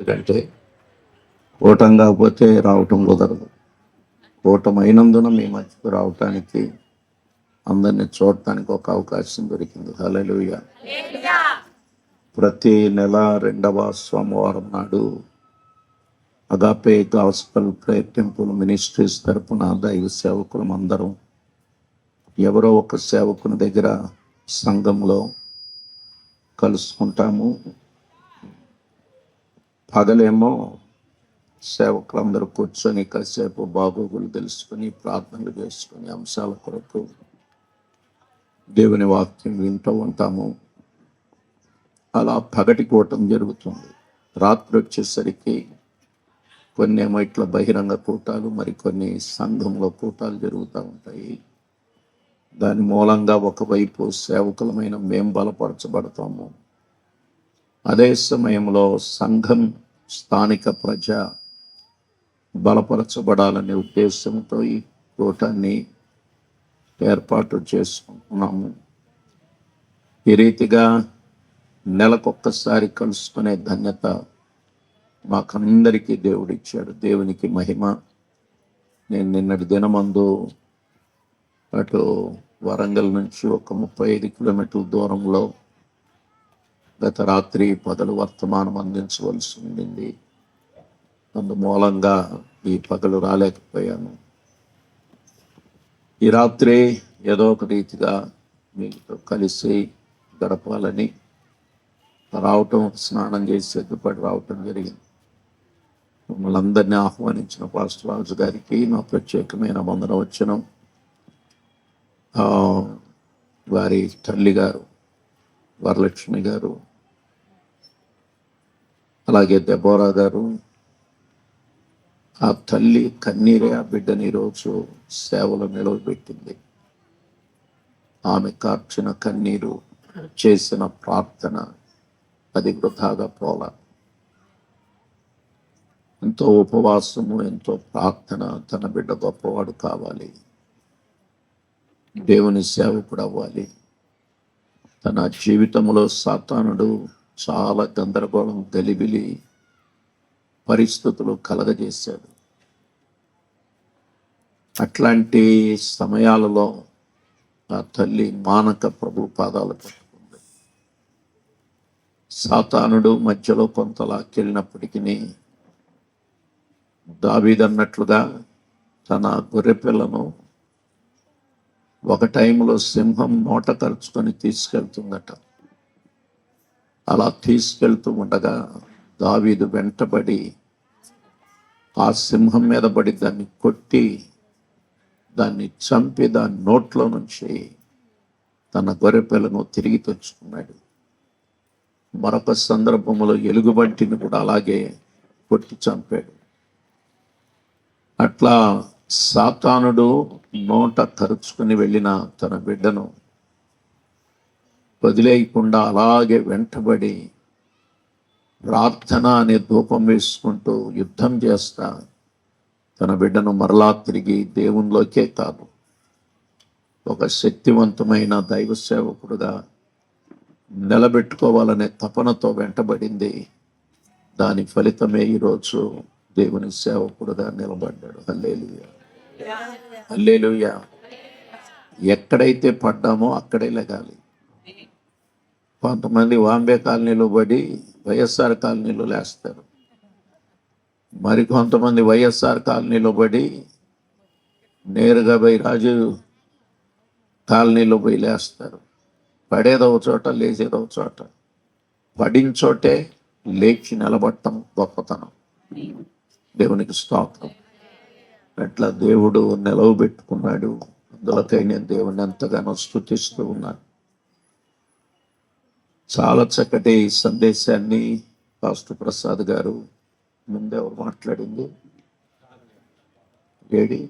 ఎందుకంటే కూటం కాకపోతే రావటం కుదరదు. కూటం అయినందున మీ మధ్యకు రావటానికి, అందరినీ చూడటానికి ఒక అవకాశం దొరికింది. హల్లెలూయా. ప్రతి నెల 2వ సోమవారం నాడు agape gospel prayer temple ministries తరపున దైవ సేవకులం అందరం ఎవరో ఒక సేవకుని దగ్గర సంఘంలో కలుసుకుంటాము. పగలేమో సేవకులందరూ కూర్చొని కాసేపు బాగోగులు తెలుసుకొని ప్రార్థనలు చేసుకుని అంశాల కొరకు దేవుని వాక్యం వింటూ ఉంటాము. అలా పగటి కూటం జరుగుతుంది. రాత్రి వచ్చేసరికి కొన్ని ఏమో ఇట్లా బహిరంగ కూటాలు, మరికొన్ని సంఘంలో కూటాలు జరుగుతూ ఉంటాయి. దాని మూలంగా ఒకవైపు సేవకులమైన మేము బలపరచబడతాము, అదే సమయంలో సంఘం స్థానిక ప్రజ బలపరచబడాలనే ఉద్దేశంతో ఈ కూటాన్ని ఏర్పాటు చేసుకుంటున్నాము. ఈ రీతిగా నెలకొక్కసారి కలుసుకునే ధన్యత మాకందరికీ దేవుడిచ్చాడు. దేవునికి మహిమ. నేను నిన్నటి దినమందు అటు వరంగల్ నుంచి ఒక 35 కిలోమీటర్ల దూరంలో గత రాత్రి పగలు వర్తమానం అందించవలసి ఉండింది. అందుమూలంగా ఈ పగలు రాలేకపోయాను. ఈ రాత్రి ఏదో ఒక రీతిగా మీతో కలిసి గడపాలని రావటం, స్నానం చేసి సిద్ధపడి రావటం జరిగింది. మిమ్మల్ని అందరినీ ఆహ్వానించిన పాస్టర్ రాజు గారికి నా ప్రత్యేకమైన వందనవచనం. వారి తల్లి గారు వరలక్ష్మి గారు, అలాగే దెబోరా గారు, ఆ తల్లి కన్నీరే ఆ బిడ్డని ఈరోజు సేవలు నిలవబెట్టింది. ఆమె కార్చిన కన్నీరు, చేసిన ప్రార్థన అది వృథాగా పోలా. ఎంతో ఉపవాసము, ఎంతో ప్రార్థన. తన బిడ్డ గొప్పవాడు కావాలి, దేవుని సేవకుడు అవ్వాలి. తన జీవితంలో సాతానుడు చాలా గందరగోళం, గలిబిలి పరిస్థితులు కలగజేశాడు. అట్లాంటి సమయాలలో ఆ తల్లి మానక ప్రభు పాదాలు పట్టుకుంది. సాతానుడు మధ్యలో కొంత లాక్కెళ్ళినప్పటికీ దావీదన్నట్లుగా తన గొర్రెపిల్లను ఒక టైంలో సింహం నోట కరుచుకొని తీసుకెళ్తుందట. అలా తీసుకెళ్తూ ఉండగా దావీదు వెంటబడి ఆ సింహం మీద పడి దాన్ని కొట్టి, దాన్ని చంపి, దాని నోట్లో నుంచి తన గొర్రెపిల్లను తిరిగి తెచ్చుకున్నాడు. మరొక సందర్భంలో ఎలుగుబంటిని కూడా అలాగే కొట్టి చంపాడు. అట్లా సాతానుడు నోట కరుచుకుని వెళ్ళిన తన బిడ్డను వదిలేయకుండా అలాగే వెంటబడి ప్రార్థన అనే ధూపం వేసుకుంటూ యుద్ధం చేస్తా తన బిడ్డను మరలా తిరిగి దేవునిలోకే కాదు, ఒక శక్తివంతమైన దైవ సేవకుడుగా నిలబెట్టుకోవాలనే తపనతో వెంటబడింది. దాని ఫలితమే ఈరోజు దేవుని సేవకుడుగా నిలబడ్డాడు. హల్లెలూయా, హల్లెలూయా. ఎక్కడైతే పడ్డామో అక్కడే లెగాలి. కొంతమంది వాంబే కాలనీలో పడి వైఎస్ఆర్ కాలనీలో లేస్తారు, మరికొంతమంది వైఎస్ఆర్ కాలనీలో పడి నేరుగా పోయి రాజీవ్ కాలనీలో పోయి లేస్తారు. పడేదో చోట, లేచేదో చోట. పడిన చోటే లేచి నిలబడటం గొప్పతనం. దేవునికి స్తోత్రం. అట్లా దేవుడు నిలవబెట్టుకున్నాడు. అందులోకై నేను దేవుని ఎంతగానో స్తుతిస్తూ ఉన్నాను. చాలా చక్కటి సందేశాన్ని పాస్టర్ ప్రసాద్ గారు, ముందెవరు మాట్లాడింది, లేడీ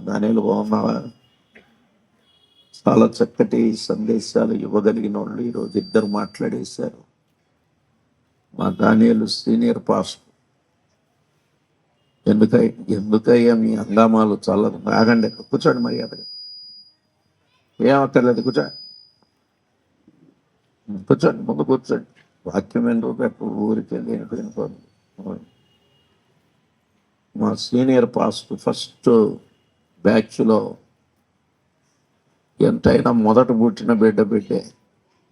దానిలో బాగున్నావా? చాలా చక్కటి సందేశాలు ఇవ్వగలిగిన వాళ్ళు ఈరోజు ఇద్దరు మాట్లాడేశారు. మా దానియేలు సీనియర్ పాస్టర్. ఎందుకయ్యా మీ హంగామాలు చాలా ఆగండి, కూర్చోండి మర్యాదగా, ఏం అక్కర్లేదు, కూర్చోండి, ముందు కూర్చోండి. వాక్యం ఎందుకు పెట్టు, ఊరికే దేనికైనా పనులు. మా సీనియర్ పాస్టర్ ఫస్ట్ బ్యాచ్లో ఎంతైనా మొదట పుట్టిన బిడ్డే.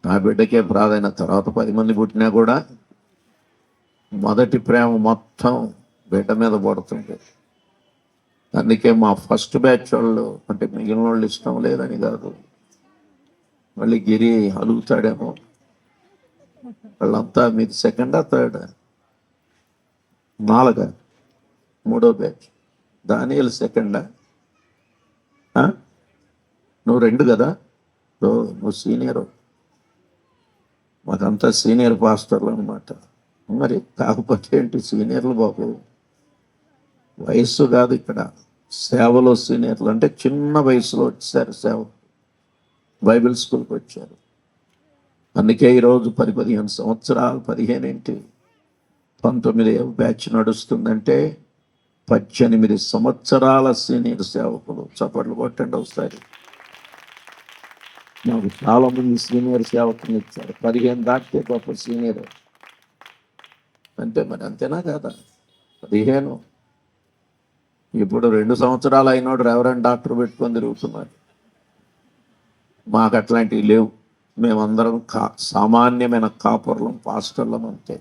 ఆ బిడ్డకే ప్రాధాన్యత. తర్వాత 10 మంది పుట్టినా కూడా మొదటి ప్రేమ మొత్తం బిడ్డ మీద పడుతుంది. అందుకే మా ఫస్ట్ బ్యాచ్ వాళ్ళు, అంటే మిగిలిన వాళ్ళు ఇష్టం లేదని కాదు, మళ్ళీ గిరి అలుగుతాడేమో, వాళ్ళంతా మీది సెకండా థర్డ్, 4, 3వ బ్యాచ్. దానియల్ సెకండా, నువ్వు 2 కదా, నువ్వు సీనియరు. మాకంతా సీనియర్ పాస్టర్లు అనమాట. మరి కాకపోతే ఏంటి, సీనియర్లు బాబు, వయస్సు కాదు ఇక్కడ, సేవలో సీనియర్లు. అంటే చిన్న వయసులో వచ్చారు సేవ, బైబిల్ స్కూల్కి వచ్చారు. అందుకే ఈరోజు 10-15 సంవత్సరాలు, 15 ఏంటి, 19 బ్యాచ్ నడుస్తుందంటే 18 సంవత్సరాల సీనియర్ సేవకులు. చప్పట్లు కొట్టండి ఒకసారి. నాకు చాలా మంది సీనియర్ సేవకులు ఇచ్చారు. 15 దాటితే గొప్ప సీనియర్ అంటే మరి అంతేనా కదా. 15 ఇప్పుడు 2 సంవత్సరాలు అయినోడు రెవరెండ్ డాక్టర్ పెట్టుకొని తిరుగుతున్నారు. మాకు అట్లాంటివి లేవు. మేమందరం సామాన్యమైన కాపర్లం, పాస్టర్లం అంతే.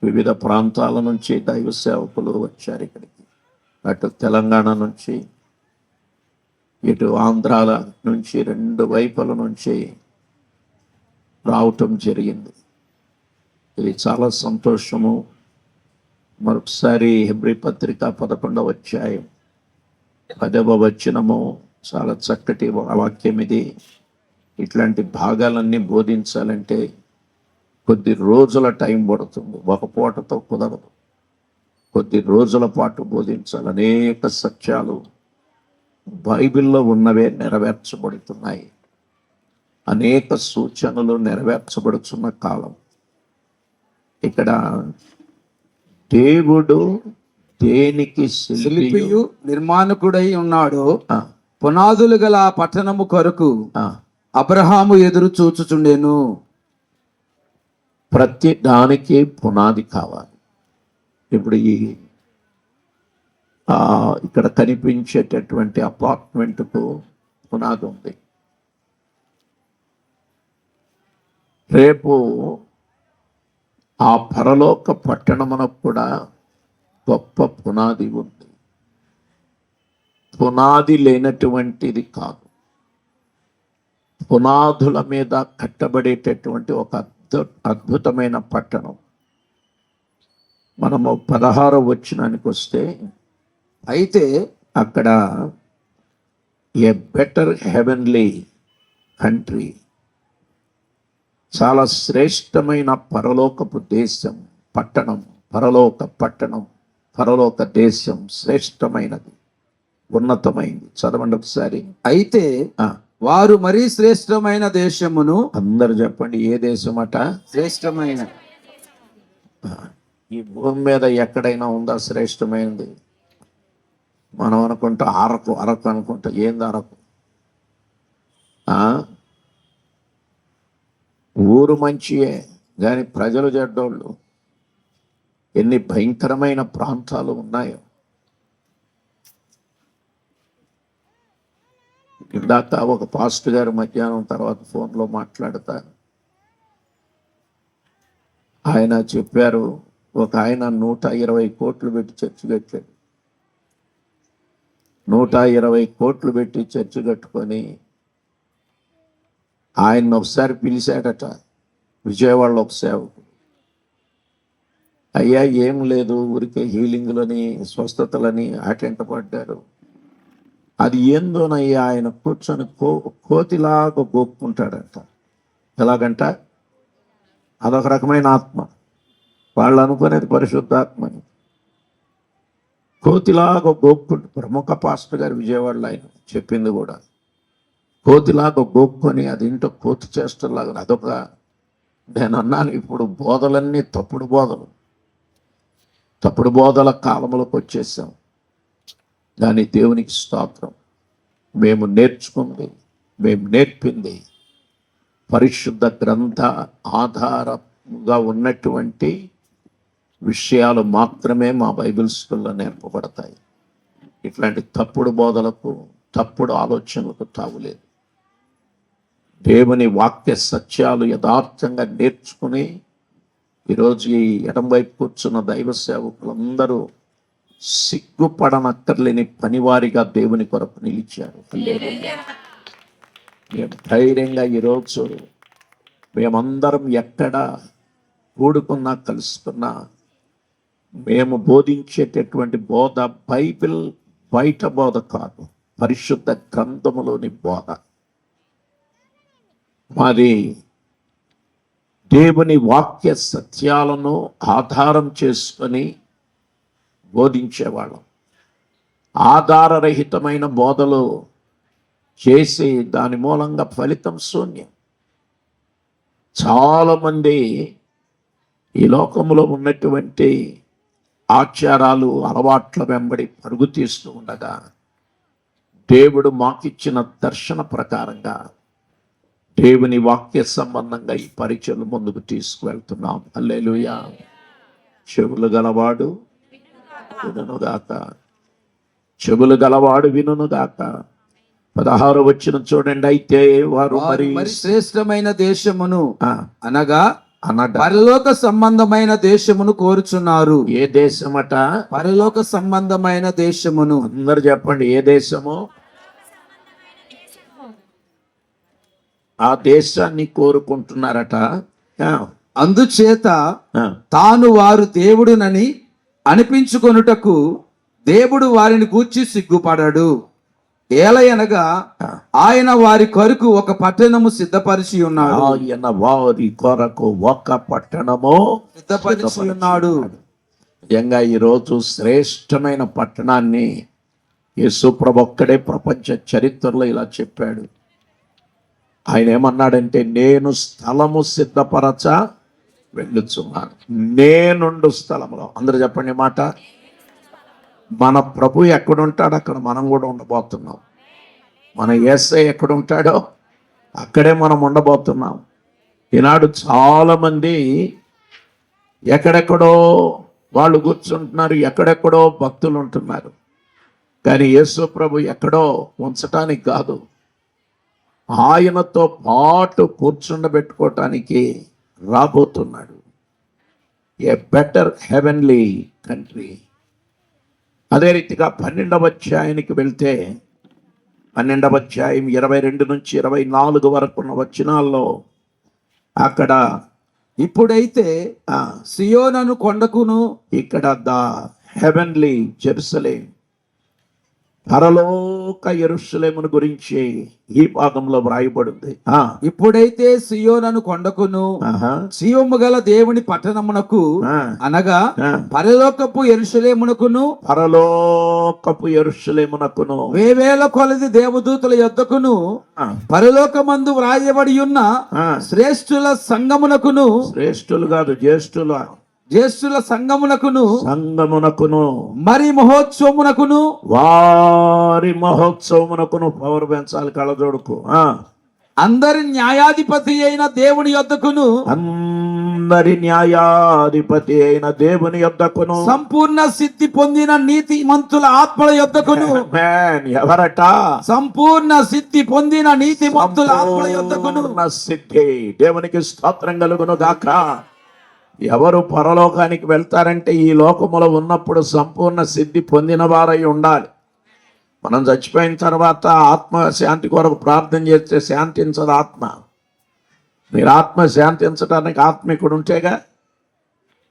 వివిధ ప్రాంతాల నుంచి దైవ సేవకులు వచ్చారు ఇక్కడికి. అటు తెలంగాణ నుంచి, ఇటు ఆంధ్రాల నుంచి, 2 వైపుల నుంచి రావటం జరిగింది. ఇది చాలా సంతోషము. మరొకసారి హెబ్రీ పత్రిక 11వ అధ్యాయం 10వ వచనము, చాలా చక్కటి వాక్యం ఇది. ఇట్లాంటి భాగాలన్నీ బోధించాలంటే కొద్ది రోజుల టైం పడుతుంది, ఒక పూటతో కుదరదు. కొద్ది రోజుల పాటు బోధించాలి. అనేక సత్యాలు బైబిల్లో ఉన్నవే నెరవేర్చబడుతున్నాయి. అనేక సూచనలు నెరవేర్చబడుతున్న కాలం. ఇక్కడ దేవుడు దేనికి శిల్పియు నిర్మాణకుడై ఉన్నాడు, పునాదులు గల పట్టణము కొరకు అబ్రహాము ఎదురు చూచుచుండెను. ప్రతి దానికి పునాది కావాలి. ఇప్పుడు ఇక్కడ కనిపించేటటువంటి అపార్ట్మెంట్కు పునాది ఉంది. రేపు ఆ పరలోక పట్టణమునకు కూడా గొప్ప పునాది ఉంది. పునాది లేనటువంటిది కాదు. పునాదుల మీద కట్టబడేటటువంటి ఒక అద్భుతమైన పట్టణం. మనము 16వ వచనానికి వస్తే, అయితే అక్కడ ఏ బెటర్ హెవెన్లీ కంట్రీ, చాలా శ్రేష్టమైన పరలోకపు దేశం, పట్టణం, పరలోక పట్టణం, పరలోక దేశం శ్రేష్టమైనది, ఉన్నతమైంది. చదవండి ఒకసారి. అయితే వారు మరీ శ్రేష్టమైన దేశమును, అందరు చెప్పండి, ఏ దేశం అట? శ్రేష్టమైన. ఈ భూమి మీద ఎక్కడైనా ఉందా శ్రేష్టమైనది? మనం అనుకుంటా అరకు అనుకుంటా. ఏంది అరకు? ఊరు మంచియే కానీ ప్రజలు చెడ్డోళ్ళు. ఎన్ని భయంకరమైన ప్రాంతాలు ఉన్నాయో. ఇందాక ఒక పాస్టర్ గారు మధ్యాహ్నం తర్వాత ఫోన్లో మాట్లాడతా ఆయన చెప్పారు, ఒక ఆయన 120 కోట్లు పెట్టి చర్చి కట్టాడు. 120 కోట్లు పెట్టి చర్చి కట్టుకొని ఆయన ఒకసారి పిలిచాడట విజయవాడలో ఒక సేవకుడు. అయ్యా ఏం లేదు, ఊరికే హీలింగ్లని, స్వస్థతలని అటెంట పడ్డారు. అది ఏందోనయ్యా, ఆయన కూర్చొని కోతిలాగా గోక్కుంటాడంట. ఎలాగంట? అదొక రకమైన ఆత్మ. వాళ్ళు అనుకునేది పరిశుద్ధాత్మని. కోతిలాగా గోక్కుంటు, ప్రముఖ పాస్టర్ గారు విజయవాడలో ఆయన చెప్పింది కూడా, కోతిలాగా గోక్కొని అది ఇంటో కోతి చేష్టలాగా. అదొక, నేను అన్నాను ఇప్పుడు బోధలన్నీ తప్పుడు బోధలు, తప్పుడు బోధల కాలంలోకి వచ్చేసాం. కానీ దేవునికి స్తోత్రం, మేము నేర్చుకుంది, మేము నేర్పింది పరిశుద్ధ గ్రంథ ఆధారంగా ఉన్నటువంటి విషయాలు మాత్రమే మా బైబిల్ స్కూల్లో నేర్పబడతాయి. ఇట్లాంటి తప్పుడు బోధలకు, తప్పుడు ఆలోచనలకు తావులేదు. దేవుని వాక్య సత్యాలు యథార్థంగా నేర్చుకుని ఈరోజు ఈ ఎడం వైపు కూర్చున్న దైవ సేవకులందరూ సిగ్గుపడనక్కర్లేని పనివారిగా దేవుని కొరకు నిలిచారు. మేము ధైర్యంగా ఈరోజు మేమందరం ఎక్కడ కూడుకున్నా కలుసుకున్నా మేము బోధించేటటువంటి బోధ బైబిల్ బయట బోధ కాదు, పరిశుద్ధ గ్రంథములోని బోధ. మరి దేవుని వాక్య సత్యాలను ఆధారం చేసుకొని బోధించేవాళ్ళం. ఆధారరహితమైన బోధలు చేసి దాని మూలంగా ఫలితం శూన్యం. చాలామంది ఈ లోకంలో ఉన్నటువంటి ఆచారాలు, అలవాట్ల వెంబడి పరుగు తీస్తూ ఉండగా దేవుడు మాకిచ్చిన దర్శన ప్రకారంగా దేవుని వాక్య సంబంధంగా ఈ పరిచయలు ముందుకు తీసుకువెళ్తున్నాం. హల్లెలూయా. చెవులు గలవాడు వినుగాక, చెవులు గలవాడు వినుగాక. 16 వచనం చూడండి. అయితే వారు మరి శ్రేష్టమైన దేశమును అనగా పరలోక సంబంధమైన దేశమును కోరుచున్నారు. ఏ దేశమట? పరలోక సంబంధమైన దేశమును. అందరు చెప్పండి, ఏ దేశము? ఆ దేశాన్ని కోరుకుంటున్నారట. అందుచేత తాను వారు దేవుడునని అనిపించుకొనుటకు దేవుడు వారిని గూర్చి సిగ్గుపడడు. ఏలయనగా ఆయన వారి కొరకు ఒక పట్టణము సిద్ధపరిచి ఉన్నాడు. ఆయన వారి కొరకు ఒక పట్టణము సిద్ధపరిచి ఉన్నాడు. నిజంగా ఈరోజు శ్రేష్టమైన పట్టణాన్ని యేసుప్రభు ఒక్కడే ప్రపంచ చరిత్రలో ఇలా చెప్పాడు. ఆయన ఏమన్నాడంటే, నేను స్థలము సిద్ధపరచ వెళ్ళుచున్నాను. నేనుండు స్థలంలో. అందరూ చెప్పండి మాట. మన ప్రభు ఎక్కడుంటాడో అక్కడ మనం కూడా ఉండబోతున్నాం. మన యేసయ్య ఎక్కడుంటాడో అక్కడే మనం ఉండబోతున్నాం. ఈనాడు చాలామంది ఎక్కడెక్కడో వాళ్ళు కూర్చుంటున్నారు, ఎక్కడెక్కడో భక్తులు ఉంటున్నారు. కానీ యేసు ప్రభు ఎక్కడో ఉంచటానికి కాదు, ఆయనతో పాటు కూర్చుండబెట్టుకోవటానికి రాబోతున్నాడు. ఏ బెటర్ హెవెన్లీ కంట్రీ. అదే రీతిగా 12వ అధ్యాయానికి వెళ్తే 12వ అధ్యాయం 22 నుంచి 24 వరకు ఉన్న వచనాల్లో అక్కడ ఇప్పుడైతే సియోను కొండకును, ఇక్కడ ద హెవెన్లీ జెరూసలేం, పరలోక యెరూషలేమును గురించి ఈ భాగంలో వ్రాయబడింది. ఇప్పుడైతే సియోను కొండకును, జీవము గల దేవుని పట్టణమునకు అనగా పరలోకపు యెరూషలేమునకును, పరలోకపు యెరూషలేమునకును వేవేల కొలది దేవదూతల యొద్దకును, పరలోకమందు వ్రాయబడి ఉన్న శ్రేష్ఠుల సంగమునకును, శ్రేష్ఠులు కాదు జ్యేష్ఠుల సంగమునకును మరి మహోత్సవమునకును, వారి మహోత్సవమునకును. పవర్ పెంచాలి కళ్ళజోడుకు. అందరి న్యాయాధిపతి అయిన దేవుని యొద్దకును, అందరి న్యాయాధిపతి అయిన దేవుని యొద్దకును, సంపూర్ణ సిద్ధి పొందిన నీతిమంతుల ఆత్మల యొద్దకును. ఎవరట? సంపూర్ణ సిద్ధి పొందిన నీతిమంతుల ఆత్మల యొద్దకును. సిద్ధి. దేవునికి స్తోత్రం కలుగును గాక. ఎవరు పరలోకానికి వెళ్తారంటే ఈ లోకములో ఉన్నప్పుడు సంపూర్ణ సిద్ధి పొందిన వారై ఉండాలి. మనం చచ్చిపోయిన తర్వాత ఆత్మ శాంతి కొరకు ప్రార్థన చేస్తే శాంతించదు ఆత్మ. మీరు ఆత్మ శాంతించడానికి ఆత్మికుడు ఉంటేగా.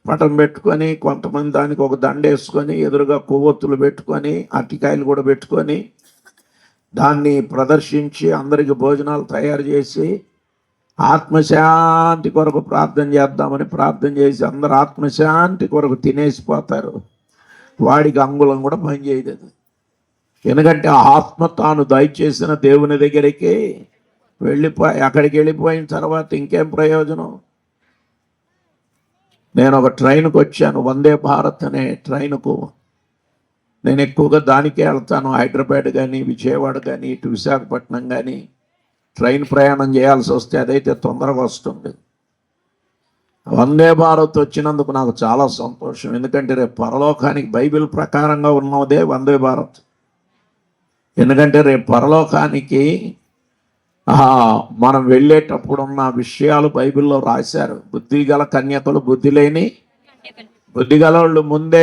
పటం పెట్టుకొని, కొంతమంది దానికి ఒక దండ వేసుకొని, ఎదురుగా కొవ్వొత్తులు పెట్టుకొని, అట్టికాయలు కూడా పెట్టుకొని, దాన్ని ప్రదర్శించి అందరికి భోజనాలు తయారు చేసి ఆత్మశాంతి కొరకు ప్రార్థన చేద్దామని ప్రార్థన చేసి అందరు ఆత్మశాంతి కొరకు తినేసిపోతారు. వాడికి అంగుళం కూడా పనిచేయదు. ఎందుకంటే ఆత్మ తాను దయచేసిన దేవుని దగ్గరికి అక్కడికి వెళ్ళిపోయిన తర్వాత ఇంకేం ప్రయోజనం? నేను ఒక ట్రైన్కి వచ్చాను, వందే భారత్ అనే ట్రైన్కు. నేను ఎక్కువగా దానికే వెళ్తాను. హైదరాబాద్ కానీ, విజయవాడ కానీ, ఇటు విశాఖపట్నం కానీ. ట్రైన్ ప్రయాణం చేయాల్సి వస్తే అదైతే తొందరగా వస్తుంది. వందే భారత్ వచ్చినందుకు నాకు చాలా సంతోషం. ఎందుకంటే రేపు పరలోకానికి బైబిల్ ప్రకారంగా ఉన్నదే వందే భారత్. ఎందుకంటే రేపు పరలోకానికి మనం వెళ్ళేటప్పుడు ఉన్న విషయాలు బైబిల్లో రాశారు. బుద్ధి గల కన్యకలు, బుద్ధి లేని బుద్ధి గల వాళ్ళు ముందే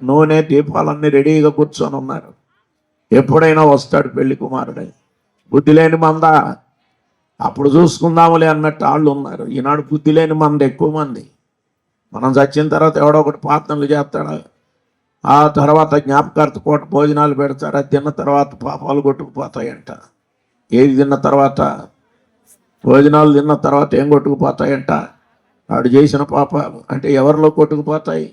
నూనె దీపాలన్నీ రెడీగా కూర్చొని ఉన్నారు. ఎప్పుడైనా వస్తాడు పెళ్లి కుమారుడై. బుద్ధి లేని మంద అప్పుడు చూసుకుందాములే అన్నట్టు వాళ్ళు ఉన్నారు. ఈనాడు బుద్ధి లేని మంది ఎక్కువ మంది. మనం చచ్చిన తర్వాత ఎవడో ఒకటి ప్రార్థనలు చేస్తాడు. ఆ తర్వాత జ్ఞాపకార్థ పూట భోజనాలు పెడతారు. అది తిన్న తర్వాత పాపాలు కొట్టుకుపోతాయంట. ఏది తిన్న తర్వాత? భోజనాలు తిన్న తర్వాత ఏం కొట్టుకుపోతాయంట? వాడు చేసిన పాపాలు. అంటే ఎవరిలో కొట్టుకుపోతాయి?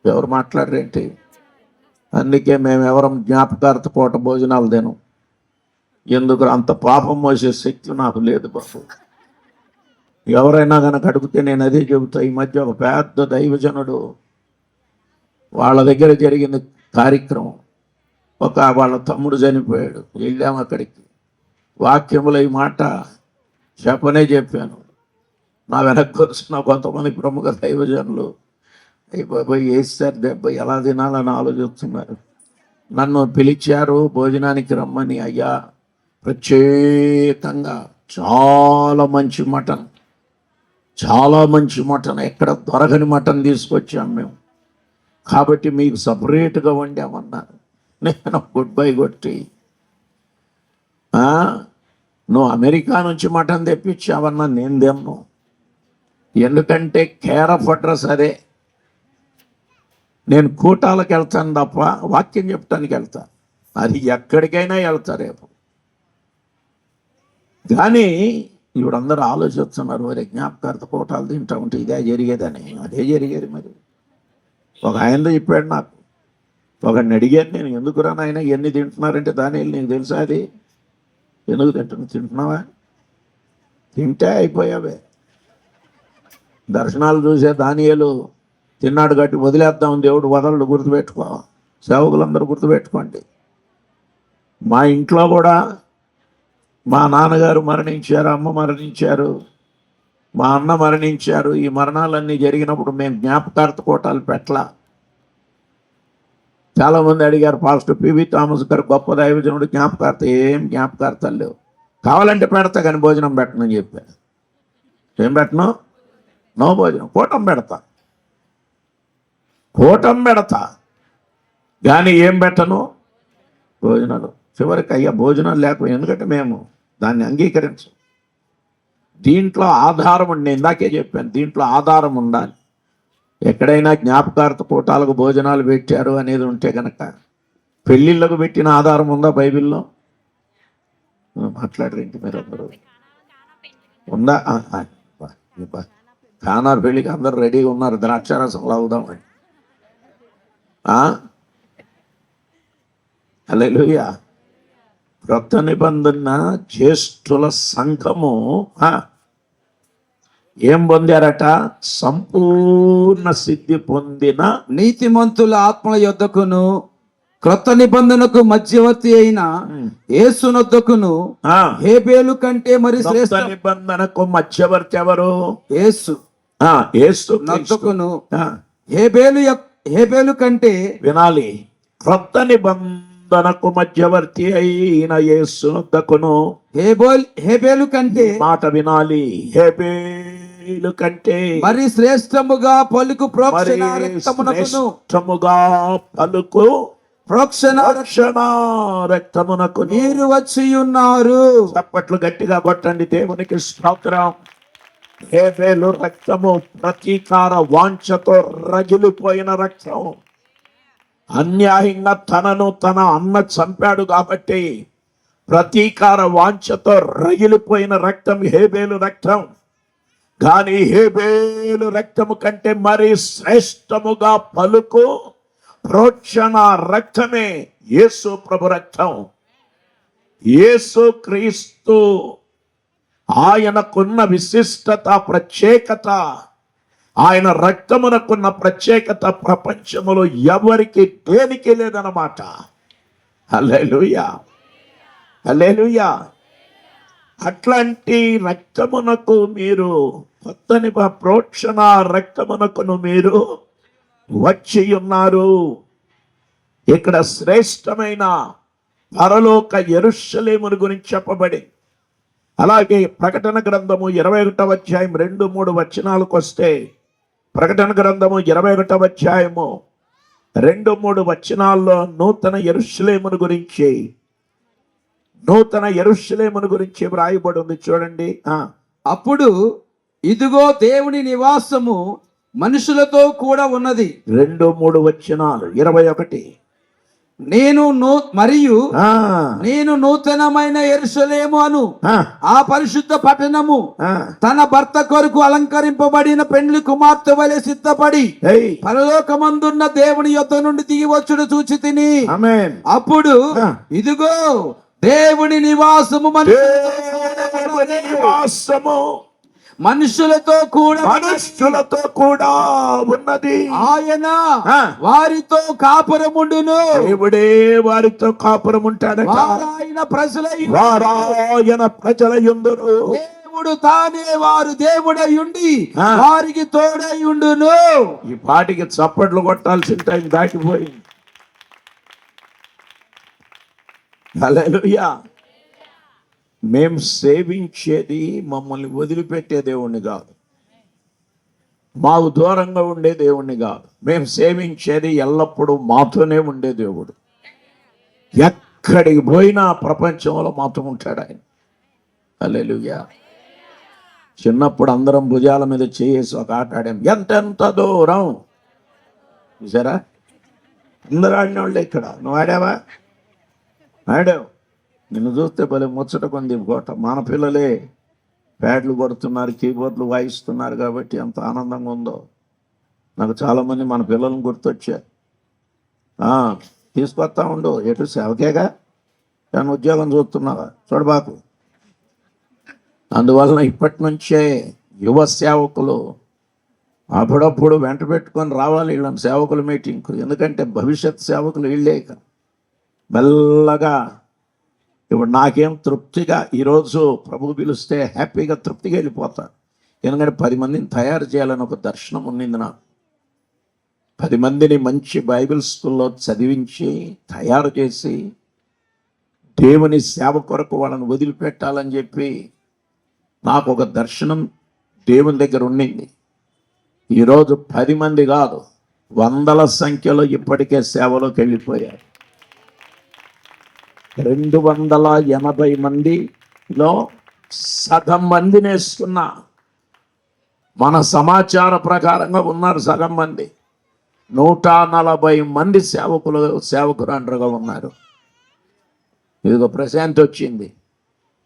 ఎవరు మాట్లాడరేంటి? అందుకే మేము ఎవరం జ్ఞాపకార్థ పూట భోజనాలు తినం. ఎందుకు? అంత పాపం మోసే శక్తి నాకు లేదు బాబు. ఎవరైనా కనుక అడిగితే నేను అదే చెబుతా. ఈ మధ్య ఒక పెద్ద దైవజనుడు వాళ్ళ దగ్గర జరిగిన కార్యక్రమం, వాళ్ళ తమ్ముడు చనిపోయాడు. వెళ్ళాము అక్కడికి. వాక్యములో ఈ మాట చెప్పాను. నా వెనక్కి వచ్చిన కొంతమంది ప్రముఖ దైవజనులు బాబాయ్ వేస్తారు దెబ్బ, ఎలా తినాలని ఆలోచిస్తున్నారు. నన్ను పిలిచారు భోజనానికి రమ్మని. అయ్యా, ప్రత్యేకంగా చాలా మంచి మటన్, ఎక్కడ దొరకని మటన్ తీసుకొచ్చాం మేము, కాబట్టి మీకు సపరేట్గా వండామన్నారు. నేను గుడ్ బై కొట్టి, నువ్వు అమెరికా నుంచి మటన్ తెప్పించావన్నా నేను తెమ్ను. ఎందుకంటే కేర్ ఆఫ్ అడ్రస్ అదే. నేను కూటాలకు వెళ్తాను తప్ప వాక్యం చెప్పడానికి వెళ్తాను. అది ఎక్కడికైనా వెళ్తా రేపు. కానీ ఇప్పుడందరూ ఆలోచిస్తున్నారు, మరి జ్ఞాపకార్థ కూటాలు తింటా ఉంటే ఇదే జరిగేదని. అదే జరిగేది. మరి ఒక ఆయనతో చెప్పాడు నాకు. ఒకడిని అడిగాను నేను, ఎందుకురా నాయన ఎన్ని తింటున్నారంటే, దాని నీకు తెలుసా అది ఎందుకు తింటున్నావా? తింటే అయిపోయావే. దర్శనాలు చూసే దానియేలు తిన్నాడు గట్టి వదిలేద్దాం, దేవుడు వదలడు. గుర్తుపెట్టుకో, సేవకులందరూ గుర్తుపెట్టుకోండి. మా ఇంట్లో కూడా మా నాన్నగారు మరణించారు, అమ్మ మరణించారు, మా అన్న మరణించారు. ఈ మరణాలన్నీ జరిగినప్పుడు మేము జ్ఞాపకార్థ కూటాలు పెట్టలా. చాలామంది అడిగారు, పాస్టర్ పివి థామస్ గారు గొప్ప దైవజనుడు, ఏం జ్ఞాపకార్థాలు లేవు. కావాలంటే పెడతా కానీ భోజనం పెట్టనని చెప్పాను. ఏం పెట్టను? నో భోజనం. కూటం పెడతా కానీ ఏం పెట్టను? భోజనాలు. చివరికి అయ్యా భోజనాలు లేకపోయి, ఎందుకంటే మేము దాన్ని అంగీకరించం. దీంట్లో ఆధారం ఉండి, నేను ఇందాకే చెప్పాను, దీంట్లో ఆధారం ఉండాలి. ఎక్కడైనా జ్ఞాపకార్థ కూటాలకు భోజనాలు పెట్టారు అనేది ఉంటే కనుక పెళ్ళిళ్ళకు పెట్టిన ఆధారం ఉందా బైబిల్లో? మాట్లాడరేంటి మీరు అందరూ? ఉందా? కానా పెళ్ళికి అందరూ రెడీగా ఉన్నారు. ద్రాక్షారసం లాగుదామని. హల్లెలూయా. క్రొత్త నిబంధన జ్యేష్ఠుల సంఘము ఏం పొందారట? సంపూర్ణ సిద్ధి పొందిన నీతిమంతుల ఆత్మల యొద్దకును క్రొత్త నిబంధనకు మధ్యవర్తి అయిన యేసునొద్దకును హేబేలు కంటే మరి శ్రేష్ఠ నిబంధనకు మధ్యవర్తి ఎవరు? యేసు. నొద్దకును హేబేలు కంటే, వినాలి, క్రొత్త నిబంధనకు మధ్యవర్తి అయిన యేసునొద్దకును హేబేలు కంటే, మాట వినాలి, హేబేలు కంటే మరి శ్రేష్టముగా పలుకు ప్రోక్షణ రక్తమునకు మీరు వచ్చి ఉన్నారు. చప్పట్లు గట్టిగా కొట్టండి దేవునికి స్తోత్రం. హేబేలు రక్తము ప్రతీకార వాంఛతో రగిలిపోయిన రక్తం. అన్యాయంగా తన అన్న చంపాడు కాబట్టి ప్రతీకార వాంఛతో రగిలిపోయిన రక్తం హేబేలు రక్తం. కానీ హేబేలు రక్తము కంటే మరి శ్రేష్టముగా పలుకు ప్రోక్షణ రక్తమే యేసు ప్రభు రక్తం. యేసు క్రీస్తు ఆయనకున్న విశిష్టత, ప్రత్యేకత, ఆయన రక్తమునకున్న ప్రత్యేకత ప్రపంచములో ఎవరికి దేనికి లేదన్నమాట. హల్లెలూయా. హల్లెలూయా. అట్లాంటి రక్తమునకు మీరు కొత్త ప్రోక్షణ రక్తమునకును మీరు వచ్చి ఉన్నారు. ఇక్కడ శ్రేష్టమైన పరలోక యెరూషలేమును గురించి చెప్పబడి, అలాగే ప్రకటన గ్రంథము 21వ అధ్యాయం 2-3 వచనాలకు వస్తే, ప్రకటన గ్రంథము 21వ అధ్యాయము 2-3 వచనాల్లో నూతన యెరూషలేమును గురించి వ్రాయబడి ఉంది. చూడండి. అప్పుడు ఇదిగో దేవుని నివాసము మనుషులతో కూడా ఉన్నది. 2-3 వచనాలు 21. నేను నూతనమైన యెరూషలేము అను ఆ పరిశుద్ధ పట్టణము తన భర్త కొరకు అలంకరింపబడిన పెండ్లి కుమార్తె వలె సిద్ధపడి పరలోకమందున్న దేవుని యొద్ద నుండి దిగి వచ్చుడు చూచి తిని. అప్పుడు ఇదిగో దేవుని నివాసము మనుషులతో కూడా ఉన్నది. ఆయన వారితో కాపురముండును. దేవుడే వారితో కాపురముంటాడట. వారాయన ప్రజలయుందురు. దేవుడు తానే వారు దేవుడయుండి వారికి తోడయుండును. ఈ పాటికి చప్పట్లు కొట్టాల్సిన టైం దాటిపోయింది. హల్లెలూయా. మేం సేవించేది మమ్మల్ని వదిలిపెట్టే దేవుణ్ణి కాదు, మాకు దూరంగా ఉండే దేవుణ్ణి కాదు. మేం సేవించేది ఎల్లప్పుడూ మాతోనే ఉండే దేవుడు. ఎక్కడికి పోయినా ప్రపంచంలో మాతో ఉంటాడు ఆయన. హల్లెలూయా. చిన్నప్పుడు అందరం భుజాల మీద చేసి ఒక ఆట ఆడాం, ఎంతెంత దూరం. చూసారా? అందరూ ఆడిన వాళ్ళే. ఇక్కడ నువ్వు ఆడావా? ఆడావు. నిన్ను చూస్తే భలే ముచ్చట కొంది కోట. మన పిల్లలే ప్యాడ్లు కొడుతున్నారు, కీబోర్డ్లు వాయిస్తున్నారు కాబట్టి ఎంత ఆనందంగా ఉందో. నాకు చాలామంది మన పిల్లలను గుర్తొచ్చారు. తీసుకొస్తా ఉండు, ఎటు సేవకేగా, కానీ ఉద్యోగం చూస్తున్నావా చూడబాకు. అందువలన ఇప్పటి నుంచే యువ సేవకులు అప్పుడప్పుడు వెంట పెట్టుకొని రావాలి వీళ్ళని సేవకుల మీటింగ్కు. ఎందుకంటే భవిష్యత్ సేవకులు వీళ్ళే. మెల్లగా ఇప్పుడు నాకేం తృప్తిగా ఈరోజు ప్రభు పిలిస్తే హ్యాపీగా తృప్తిగా వెళ్ళిపోతాను. ఎందుకంటే 10 మందిని తయారు చేయాలని ఒక దర్శనం ఉన్నింది నాకు. 10 మందిని మంచి బైబిల్ స్కూల్లో చదివించి తయారు చేసి దేవుని సేవ కొరకు వాళ్ళని వదిలిపెట్టాలని చెప్పి నాకు ఒక దర్శనం దేవుని దగ్గర ఉండింది. ఈరోజు 10 మంది కాదు, 100ల సంఖ్యలో ఇప్పటికే సేవలోకి వెళ్ళిపోయారు. 280 మందిలో సగం మందిని వేసుకున్నా. మన సమాచార ప్రకారంగా ఉన్నారు సగం మంది. 140 మంది సేవకురాండ్రుగా ఉన్నారు. ఇదిగో ప్రశాంత్ వచ్చింది.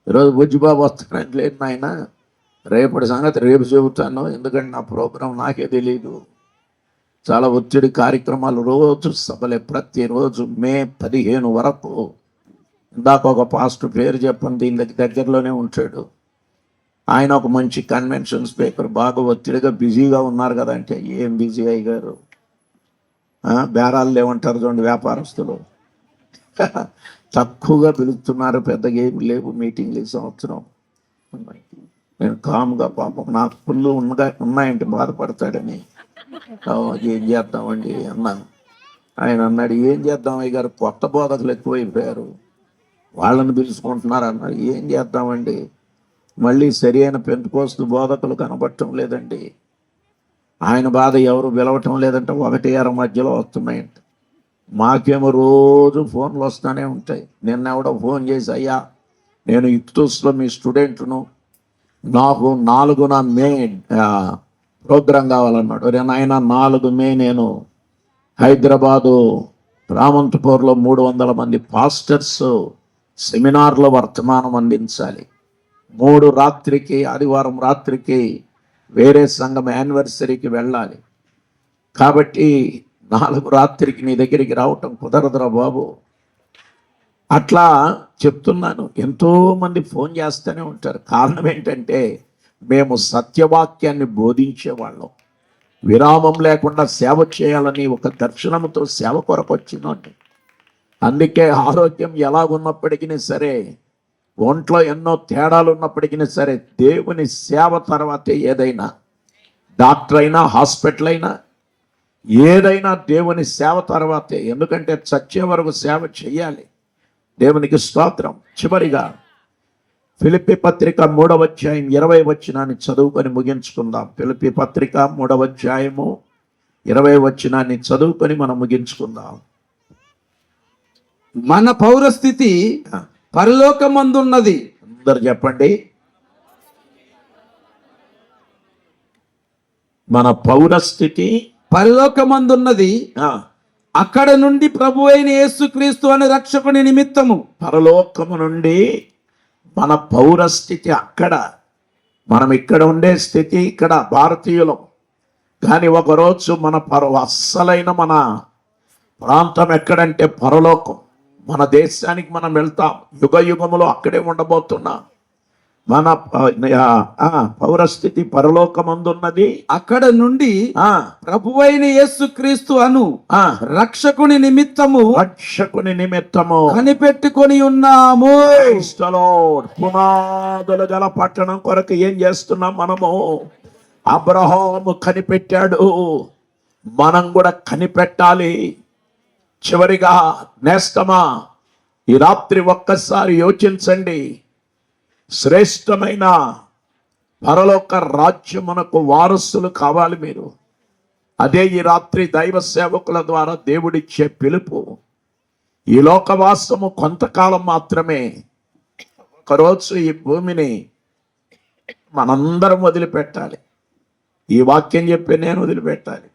ఈరోజు బుజ్జిబాబు వస్తానంటే లేదు నాయన, రేపటి సంగతి రేపు చెబుతాను, ఎందుకంటే నా ప్రోగ్రాం నాకే తెలియదు. చాలా ఒత్తిడి కార్యక్రమాలు రోజు సభలే. ప్రతిరోజు మే 15 వరకు. ఇందాక ఒక పాస్టర్ పేరు చెప్పని దీని దగ్గరలోనే ఉంటాడు. ఆయన ఒక మంచి కన్వెన్షన్ స్పీకర్. బాగా ఒత్తిడిగా బిజీగా ఉన్నారు కదా అంటే, ఏం బిజీ అయ్యారు, బేరాలు లేవంటారు చూడండి వ్యాపారస్తులు. తక్కువగా పిలుస్తున్నారు, పెద్దగా ఏమి లేవు మీటింగ్లు ఈ సంవత్సరం. నేను కామ్గా పాపం నాకు ఫుల్లు ఉన్నాయంటే బాధపడతాడని ఏం చేద్దామండి అన్నాను. ఆయన అన్నాడు, ఏం చేద్దాం అయ్యారు, కొత్త బోధకులు ఎక్కువైపోయారు, వాళ్ళని పిలుచుకుంటున్నారు అన్నారు. ఏం చేద్దామండి, మళ్ళీ సరి అయిన పెంతుకోస్తు బోధకులు కనబడటం లేదండి. ఆయన బాధ ఎవరు పిలవటం లేదంటే 1-2 మధ్యలో వస్తున్నాయంట. మాకేమో రోజు ఫోన్లు వస్తూనే ఉంటాయి. నిన్న ఎవడో ఫోన్ చేసి, అయ్యా నేను ఇక్తూస్లో మీ స్టూడెంట్ను, నాకు 4న మే ప్రోగ్రాం కావాలన్నాడు. ఆయన 4 మే నేను హైదరాబాదు రామంతపూర్లో 300 మంది పాస్టర్స్ సెమినార్లో వర్తమానం అందించాలి. 3 రాత్రికి ఆదివారం రాత్రికి వేరే సంఘం యానివర్సరీకి వెళ్ళాలి. కాబట్టి 4 రాత్రికి నీ దగ్గరికి రావటం కుదరదురా బాబు. అట్లా చెప్తున్నాను. ఎంతోమంది ఫోన్ చేస్తూనే ఉంటారు. కారణం ఏంటంటే మేము సత్యవాక్యాన్ని బోధించేవాళ్ళం. విరామం లేకుండా సేవ చేయాలని ఒక దర్శనంతో సేవ కొరకు వచ్చిందండి. అందుకే ఆరోగ్యం ఎలాగున్నప్పటికీ సరే ఒంట్లో ఎన్నో తేడాలు ఉన్నప్పటికీ సరే దేవుని సేవ తర్వాతే ఏదైనా, డాక్టర్ అయినా హాస్పిటల్ అయినా ఏదైనా దేవుని సేవ తర్వాతే. ఎందుకంటే చచ్చే వరకు సేవ చెయ్యాలి. దేవునికి స్తోత్రం. చివరిగా ఫిలిప్పీ పత్రిక 3వ అధ్యాయం 20వ వచనాన్ని చదువుకొని ముగించుకుందాం. ఫిలిప్పీ పత్రిక 3వ అధ్యాయము 20వ వచనాన్ని చదువుకొని మనం ముగించుకుందాం. మన పౌరస్థితి పరలోకమందున్నది. అందరు చెప్పండి. మన పౌరస్థితి పరలోకమందున్నది, అక్కడ నుండి ప్రభు అయిన యేసుక్రీస్తు అనే రక్షకుని నిమిత్తము. పరలోకము నుండి మన పౌరస్థితి అక్కడ, మనం ఇక్కడ ఉండే స్థితి ఇక్కడ భారతీయులం. కానీ ఒకరోజు మన అస్సలైన మన ప్రాంతం ఎక్కడంటే పరలోకం. మన దేశానికి మనం వెళ్తాం. యుగ యుగములో అక్కడే ఉండబోతున్నాం. మన పౌరస్థితి పరలోకమందున్నది, అక్కడ నుండి ప్రభువైన యేసుక్రీస్తు అను రక్షకుని నిమిత్తము కనిపెట్టుకొని ఉన్నాము. పునాదులు గల పట్టణం కొరకు ఏం చేస్తున్నాం మనము? అబ్రహాము కనిపెట్టాడు, మనం కూడా కనిపెట్టాలి. చివరిగా నేస్తమా, ఈ రాత్రి ఒక్కసారి యోచించండి. శ్రేష్టమైన పరలోక రాజ్యమునకు వారసులు కావాలి మీరు. అదే ఈ రాత్రి దైవ సేవకుల ద్వారా దేవుడిచ్చే పిలుపు. ఈ లోకవాసము కొంతకాలం మాత్రమే. ఒకరోజు ఈ భూమిని మనందరం వదిలిపెట్టాలి. ఈ వాక్యం చెప్పి నేను వదిలిపెట్టాలి,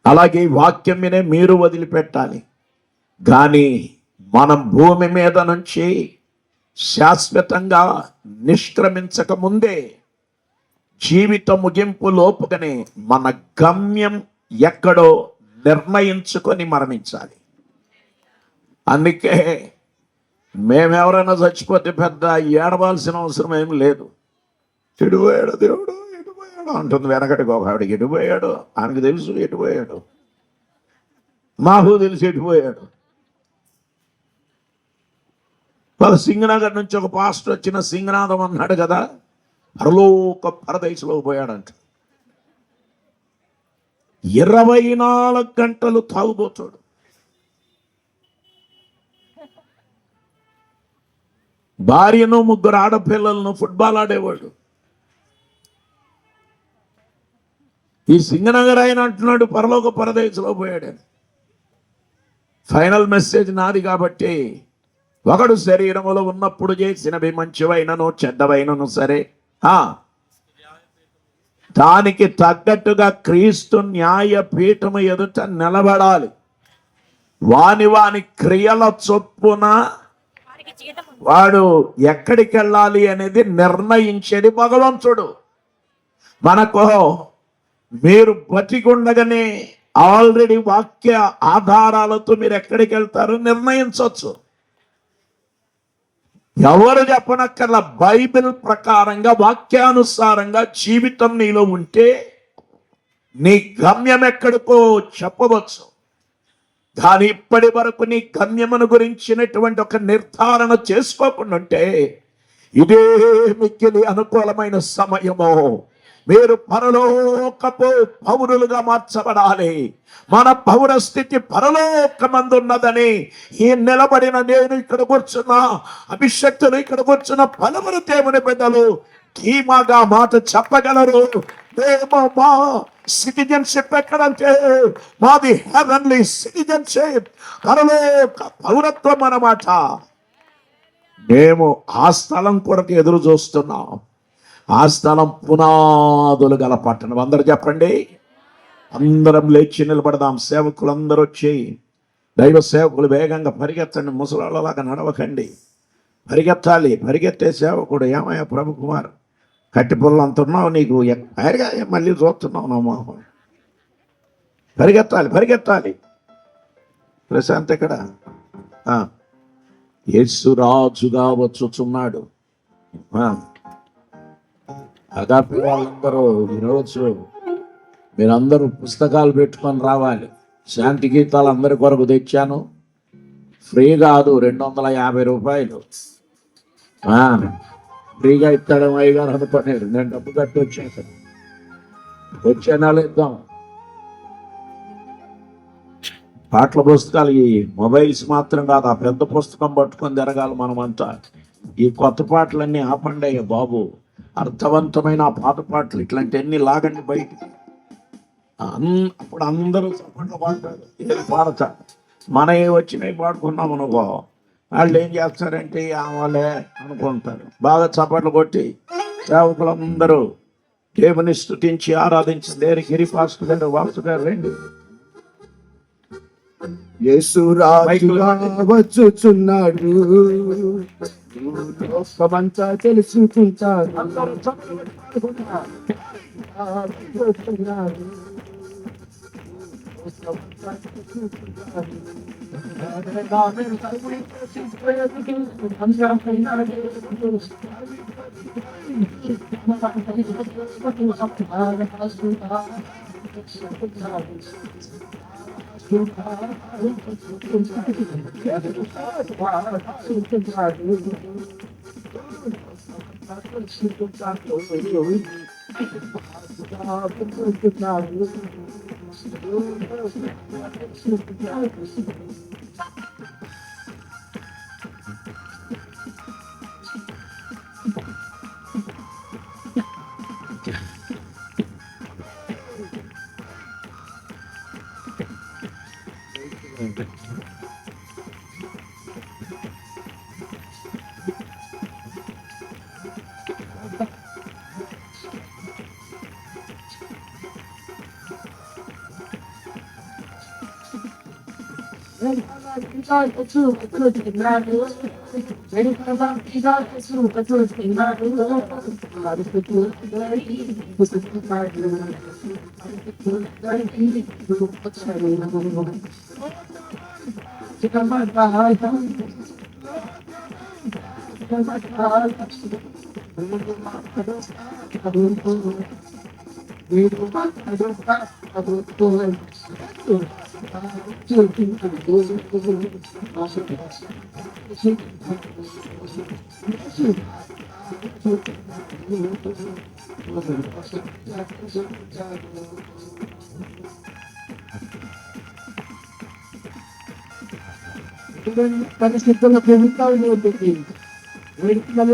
అలాగే ఈ వాక్యం వినే మీరు వదిలిపెట్టాలి. కానీ మనం భూమి మీద నుంచి శాశ్వతంగా నిష్క్రమించక ముందే, జీవిత ముగింపు లోపుగానే మన గమ్యం ఎక్కడో నిర్ణయించుకొని మరణించాలి. అందుకే మేమెవరైనా చచ్చిపోతే పెద్ద ఏడవలసిన అవసరం ఏం లేదు. ఎడిపోయాడు దేవుడు, ఎడిపోయాడు అంటుంది వెనకటికి ఒక ఆవిడకి. ఎడిపోయాడు, ఆయనకు తెలుసు ఎడిపోయాడు, మాకు తెలుసు ఎడిపోయాడు. వాళ్ళ సింగనగర్ నుంచి ఒక పాస్టర్ వచ్చిన సింగనాథం అన్నాడు కదా, పరలోక పరదేశంలోకి పోయాడంట. 24 గంటలు తాగుబోతాడు. భార్యను 3 ఆడపిల్లలను ఫుట్బాల్ ఆడేవాడు. ఈ సింగనగర్ ఆయన అంటున్నాడు పరలోక పరదేశంలో పోయాడని. ఫైనల్ మెసేజ్ నాది కాబట్టి, ఒకడు శరీరములో ఉన్నప్పుడు చేసినవి మంచివైనను చెడ్డవైనను సరే దానికి తగ్గట్టుగా క్రీస్తు న్యాయపీఠము ఎదుట నిలబడాలి. వాని క్రియల చొప్పున వాడు ఎక్కడికి వెళ్ళాలి అనేది నిర్ణయించేది భగవంతుడు. మనకు మీరు బతికుండగానే ఆల్రెడీ వాక్య ఆధారాలతో మీరు ఎక్కడికి వెళ్తారో నిర్ణయించవచ్చు. ఎవరు చెప్పనక్కర్లా. బైబిల్ ప్రకారంగా వాక్యానుసారంగా జీవితం నీలో ఉంటే నీ గమ్యం ఎక్కడికో చెప్పవచ్చు. కానీ ఇప్పటి వరకు నీ గమ్యమును గురించినటువంటి ఒక నిర్ధారణ చేసుకోకుండా ఉంటే ఇదే మిక్కిలి అనుకూలమైన సమయము. మీరు పరలోకపు పౌరులుగా మార్చబడాలి. మన పౌరస్థితి పరలోకమందున్నదని ఈ నిలబడిన నేను, ఇక్కడ కూర్చున్న అభిషక్తులు, ఇక్కడ కూర్చున్న పలువురు దేవుని బిడ్డలు ధీమాగా మాట చెప్పగలరు. మేము మా సిటిజన్షిప్ ఎక్కడంటే మాది హెవెన్లీ సిటిజన్షిప్, పరలోక పౌరత్వం అన్నమాట. మేము ఆ స్థలం కొరకు ఎదురు చూస్తున్నాం. ఆ స్థలం పునాదులు గల పట్టణం. అందరూ చెప్పండి. అందరం లేచి నిలబడదాం. సేవకులందరూ వచ్చి, దైవ సేవకులు వేగంగా పరిగెత్తండి. ముసలాళ్ళలాగా నడవకండి, పరిగెత్తాలి. పరిగెత్తే సేవకుడు, ఏమయ్యా ప్రభు కుమార్, కట్టి పుల్ల అంత ఉన్నావు, నీకు మళ్ళీ చూస్తున్నావు నా మొహం. పరిగెత్తాలి, పరిగెత్తాలి. ప్రశాంత్ ఎక్కడ? యేసు రాజుగా వచ్చుచున్నాడు. అగాపి వాళ్ళందరూ ఈరోజు మీరందరూ పుస్తకాలు పెట్టుకొని రావాలి. శాంతి గీతాలు అందరి కొరకు తెచ్చాను. ఫ్రీ కాదు, 250 రూపాయలు. ఫ్రీగా ఇస్తాడేమో అయ్యగారు అనుకునేది. నేను డబ్బు కట్టి వచ్చేసాను, వచ్చే నెల ఇద్దాం. పాటల పుస్తకాలు ఈ మొబైల్స్ మాత్రం కాదు, ఆ పెద్ద పుస్తకం పట్టుకొని తిరగాలి మనమంతా. ఈ కొత్త పాటలన్నీ ఆపండి అయ్యా బాబు. అర్థవంతమైన ఆ పాత పాటలు ఇట్లాంటివన్నీ లాగండి బయటికి. అప్పుడు అందరూ చప్పట్లు పాడతారు, ఏది పాడతా. మనవి వచ్చినవి పాడుకున్నాం అనుకో, వాళ్ళు ఏం చేస్తారంటే ఆమెలే అనుకుంటారు. బాగా చప్పట్లు కొట్టి సేవకులందరూ దేవుని స్తుతించి ఆరాధించి దేని గిరిపాస్టర్ గారు వాసు గారు రండి. యేసు రాజుగా వచ్చుచున్నాడు, లోకమంతా తెలుసుకుంటారు. పరిస్థితుల్లో ప్రభుత్వాలు ఉంటుంది. వీటిలో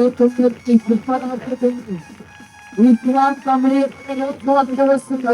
ఈ పురాణ సమయంలో వస్తుంది.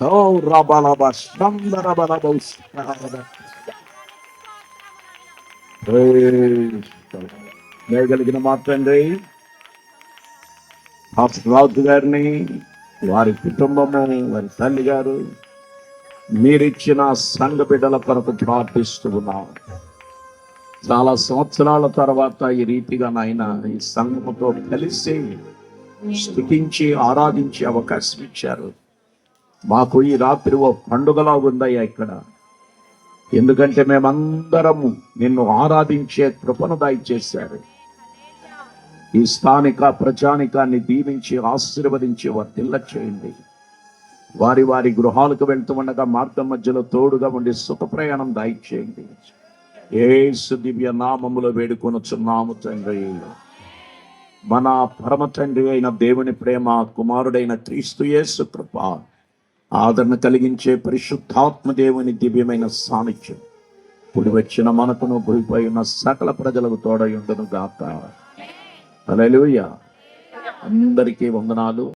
Oh, rabalabas, shandarabalabos. వేయగలిగిన మాత్రండి రాజు గారిని, వారి కుటుంబము, వారి తల్లి గారు, మీరిచ్చిన సంఘ బిడ్డల కొరకు ప్రార్థిస్తూ ఉన్నాం. చాలా సంవత్సరాల తర్వాత ఈ రీతిగా నాయన ఈ సంఘముతో కలిసి స్తుతించి ఆరాధించే అవకాశం ఇచ్చారు. మాకు ఈ రాత్రి ఓ పండుగలా ఉందయ్యా ఇక్కడ. ఎందుకంటే మేమందరము నిన్ను ఆరాధించే కృపను దయచేశారు. ఈ స్థానిక ప్రజానికాన్ని దీవించి ఆశీర్వదించి వర్ధిల్ల చేయండి. వారి వారి గృహాలకు వెళ్తూ ఉండగా మార్గం మధ్యలో తోడుగా ఉండి సుఖ ప్రయాణం దయచేయండి. యేసు దివ్య నామములో వేడుకొనుచున్నాము తండ్రి. మన పరమ తండ్రి అయిన దేవుని ప్రేమ, కుమారుడైన క్రీస్తు యేసు కృప, ఆదరణ కలిగించే పరిశుద్ధాత్మ దేవుని దివ్యమైన సాన్నిధ్యం ఇప్పుడు వచ్చిన మనకును, భూమిపై ఉన్న సకల ప్రజలకు తోడయుండును గాక. హల్లెలూయా. అందరికీ వందనాలు.